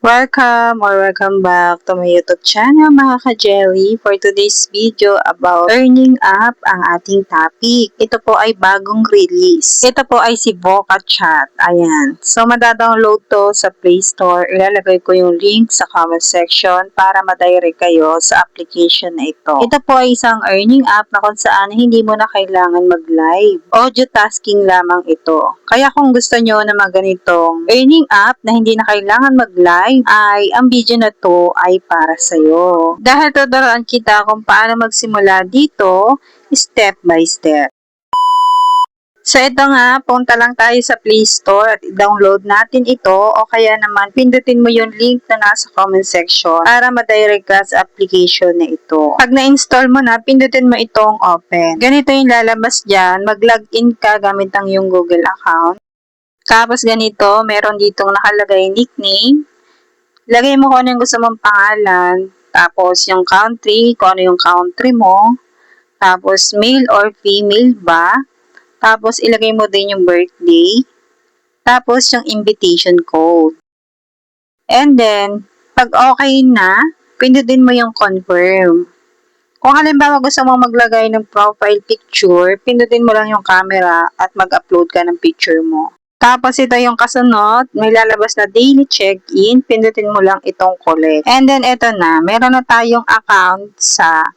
Welcome back to my YouTube channel mga ka-Jelly. For today's video about earning app ang ating topic. Ito po ay bagong release. Ito po ay si Voca Chat. Ayan. So madadownload to sa Play Store. Ilalagay ko yung link sa comment section para madirect kayo sa application na ito. Ito po ay isang earning app na kung saan hindi mo na kailangan mag-live. Audio tasking lamang ito. Kaya kung gusto nyo na ganitong earning app na hindi na kailangan mag-live, ay ang video na to ay para sa'yo. Dahil tuturuan kita kung paano magsimula dito, step by step. So ito nga, punta lang tayo sa Play Store at i-download natin ito o kaya naman pindutin mo yung link na nasa comment section para ma-direct ka sa application na ito. Pag na-install mo na, pindutin mo itong open. Ganito yung lalabas dyan, mag-login ka gamit ang yung Google account. Tapos ganito, meron ditong nakalagay nickname. Lagay mo kung ano yung gusto mong pangalan, tapos yung country, kung ano yung country mo, tapos male or female ba, tapos ilagay mo din yung birthday, tapos yung invitation code. And then, pag okay na, pindutin mo yung confirm. Kung halimbawa gusto mo maglagay ng profile picture, pindutin mo lang yung camera at mag-upload ka ng picture mo. Tapos ito yung kasunod, may lalabas na daily check-in, pindutin mo lang itong collect. And then ito na, meron na tayong account sa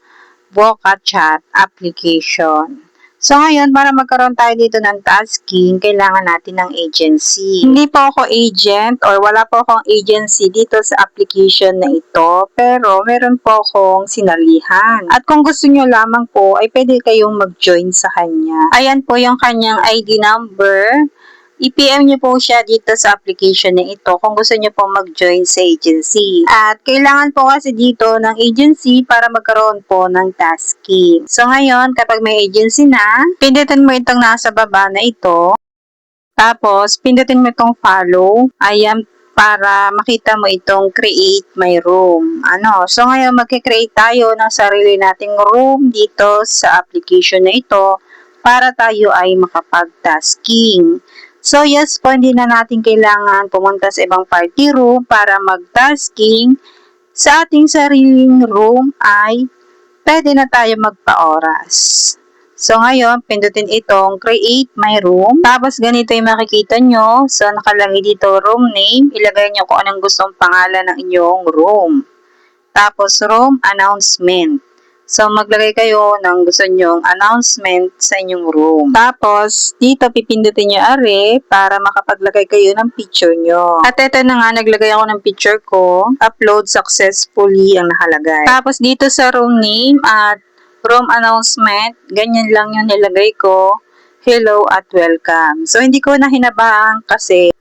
Voca Chat application. So ngayon, para magkaroon tayo dito ng tasking, kailangan natin ng agency. Hindi po ako agent or wala po akong agency dito sa application na ito, pero meron po akong sinalihan. At kung gusto nyo lamang po, ay pwede kayong mag-join sa kanya. Ayan po yung kanyang ID number. I-PM nyo po siya dito sa application na ito kung gusto nyo po mag-join sa agency. At kailangan po kasi dito ng agency para magkaroon po ng tasking. So ngayon, kapag may agency na, pindutin mo itong nasa baba na ito. Tapos, pindutin mo itong follow. Ayan, para makita mo itong create my room. So ngayon, magkikreate tayo ng sarili nating room dito sa application na ito para tayo ay makapag-tasking. So yes po, hindi na natin kailangan pumunta sa ibang party room para mag-tasking. Sa ating sariling room ay pwede na tayo magpa-oras. So ngayon, pindutin itong create my room. Tapos ganito yung makikita nyo. So nakalagay dito room name. Ilagay nyo kung anong gustong pangalan ng inyong room. Tapos room announcement. So, maglagay kayo ng gusto nyong announcement sa inyong room. Tapos, dito pipindutin nyo are para makapaglagay kayo ng picture nyo. At ito na nga, naglagay ako ng picture ko. Upload successfully ang nakalagay. Tapos, dito sa room name at room announcement, ganyan lang yung nilagay ko. Hello at welcome. So, hindi ko na hinabaan kasi,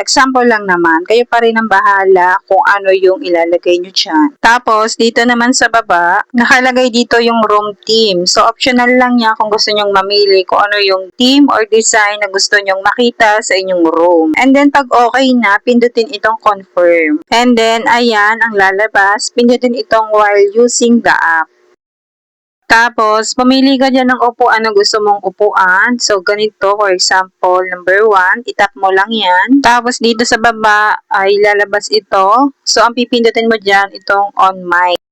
example lang naman. Kayo pa rin ang bahala kung ano yung ilalagay nyo dyan. Tapos, dito naman sa baba, nakalagay dito yung room theme. So, optional lang niya kung gusto nyong mamili kung ano yung theme or design na gusto nyong makita sa inyong room. And then, pag okay na, pindutin itong confirm. And then, ayan, ang lalabas, pindutin itong while using the app. Tapos, pumili ka dyan ng upuan na gusto mong upuan. So, ganito, for example, number 1, itap mo lang yan. Tapos, dito sa baba, ay lalabas ito. So, ang pipindutin mo dyan, itong on mic.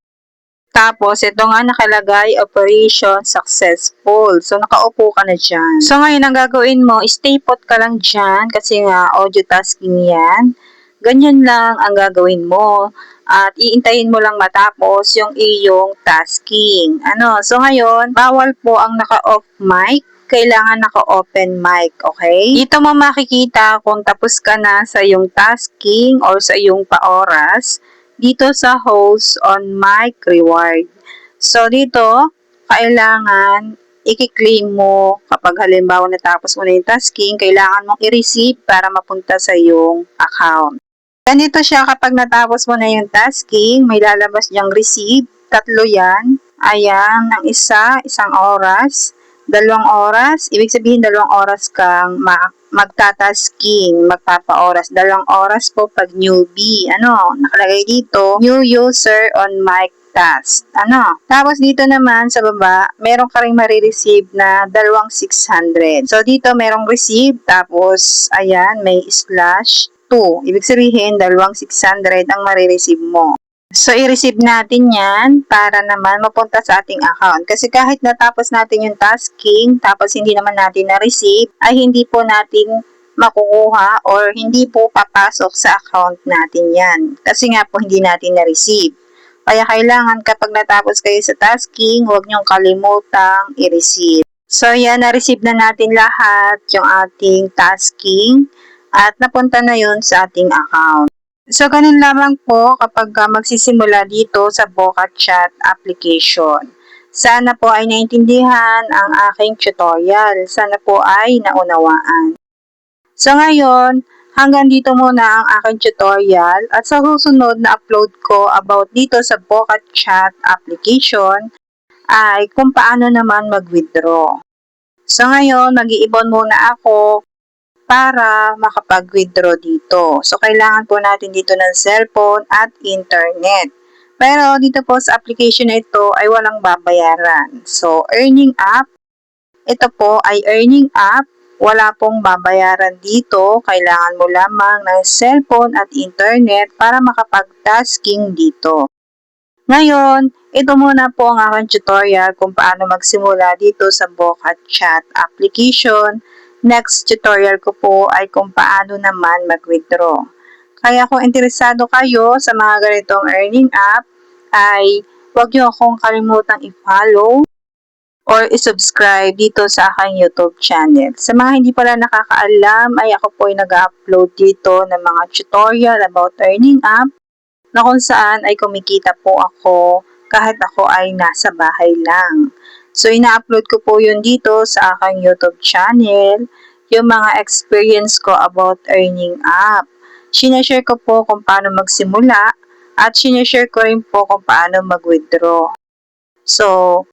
Tapos, ito nga nakalagay, operation successful. So, nakaupo ka na dyan. So, ngayon, ang gagawin mo, stay put ka lang dyan kasi nga, audio tasking yan. Ganyan lang ang gagawin mo. At iintayin mo lang matapos yung iyong tasking. So ngayon, bawal po ang naka-off mic. Kailangan naka-open mic, okay? Dito mo makikita kung tapos ka na sa iyong tasking or sa iyong paoras dito sa host on mic reward. So dito, kailangan i-claim mo kapag halimbawa natapos mo na yung tasking, kailangan mong i-receive para mapunta sa iyong account. Ganito siya kapag natapos mo na yung tasking, may lalabas diyang receive, 3 yan. Ayan, ng isang oras, 2 oras, ibig sabihin 2 oras kang magtatasking, magpapa-oras. 2 oras po pag newbie. Nakalagay dito, new user on mic task. Tapos dito naman sa baba, meron ka rin marireceive na 2,600. So dito merong receive, tapos ayan, may slash, 2. Ibig sabihin, dalawang 600 ang marireceive mo. So, i-receive natin yan para naman mapunta sa ating account. Kasi kahit natapos natin yung tasking, tapos hindi naman natin na-receive, ay hindi po natin makukuha or hindi po papasok sa account natin yan. Kasi nga po hindi natin na-receive. Kaya kailangan kapag natapos kayo sa tasking, huwag niyong kalimutang i-receive. So yan, na-receive na natin lahat yung ating tasking at napunta na yun sa ating account. So ganun lamang po kapag magsisimula dito sa VocaChat application. Sana po ay naintindihan ang aking tutorial. Sana po ay naunawaan. So ngayon, hanggang dito muna ang aking tutorial at sa susunod na upload ko about dito sa VocaChat application ay kung paano naman mag-withdraw. So ngayon, mag-iibon muna ako para makapag-withdraw dito. So kailangan po natin dito ng cellphone at internet. Pero dito po sa application na ito ay walang babayaran. So earning app, ito po ay earning app. Wala pong babayaran dito. Kailangan mo lamang ng cellphone at internet para makapag-tasking dito. Ngayon, ito muna po ang aking tutorial kung paano magsimula dito sa VocaChat application. Next tutorial ko po ay kung paano naman mag-withdraw. Kaya kung interesado kayo sa mga ganitong earning app, ay huwag niyo akong kalimutang i-follow or i-subscribe dito sa aking YouTube channel. Sa mga hindi pala nakakaalam, ay ako po ay nag-upload dito ng mga tutorial about earning app na kung saan ay kumikita po ako kahit ako ay nasa bahay lang. So, ina-upload ko po yun dito sa aking YouTube channel, yung mga experience ko about earning app. Sinashare ko po kung paano magsimula at sinashare ko rin po kung paano mag-withdraw. So,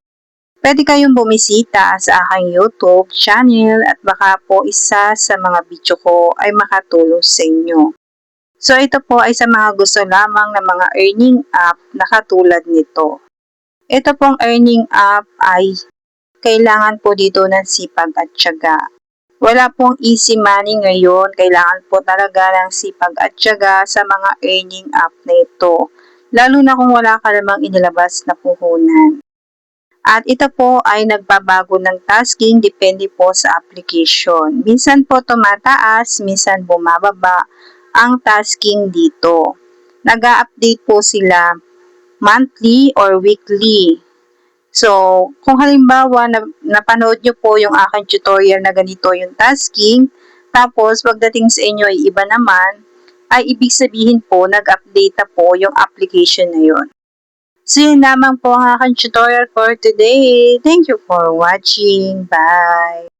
pwede kayong bumisita sa aking YouTube channel at baka po isa sa mga video ko ay makatulong sa inyo. So, ito po ay sa mga gusto lamang ng mga earning app na katulad nito. Ito pong earning app ay kailangan po dito ng sipag at tiyaga. Wala pong easy money ngayon. Kailangan po talaga ng sipag at tiyaga sa mga earning app na ito. Lalo na kung wala ka namang inilabas na puhunan. At ito po ay nagbabago ng tasking depende po sa application. Minsan po tumataas, minsan bumababa ang tasking dito. Nag-a-update po sila monthly or weekly. So, kung halimbawa napanood nyo po yung aking tutorial na ganito yung tasking, tapos pagdating sa inyo ay iba naman, ay ibig sabihin po nag-update na po yung application na yun. So, yun lamang po ang aking tutorial for today. Thank you for watching. Bye!